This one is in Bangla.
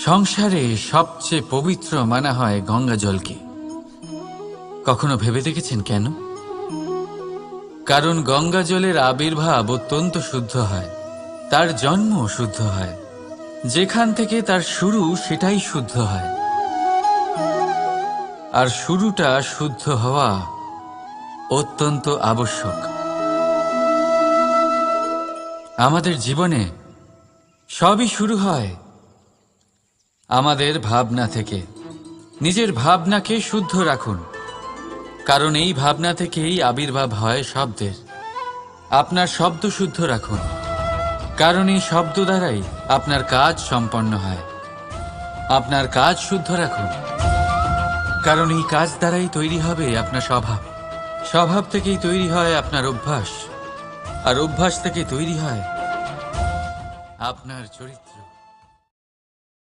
সংসারে সবচেয়ে পবিত্র মানা হয় গঙ্গা জলকে। কখনো ভেবে দেখেছেন কেন? কারণ গঙ্গা জলের আবির্ভাব অত্যন্ত শুদ্ধ হয়, তার জন্ম শুদ্ধ হয়, যেখান থেকে তার শুরু সেটাই শুদ্ধ হয়। আর শুরুটা শুদ্ধ হওয়া অত্যন্ত আবশ্যক। আমাদের জীবনে সবই শুরু হয় আমাদের ভাবনা থেকে। নিজের ভাবনাকে শুদ্ধ রাখুন, কারণ এই ভাবনা থেকেই আবির্ভাব হয় শব্দের। আপনার শব্দ শুদ্ধ রাখুন, কারণ এই শব্দ দ্বারাই আপনার কাজ সম্পন্ন হয়। আপনার কাজ শুদ্ধ রাখুন, কারণ এই কাজ দ্বারাই তৈরি হবে আপনার স্বভাব। স্বভাব থেকেই তৈরি হয় আপনার অভ্যাস, আর অভ্যাস থেকে তৈরি হয় আপনার চরিত্র।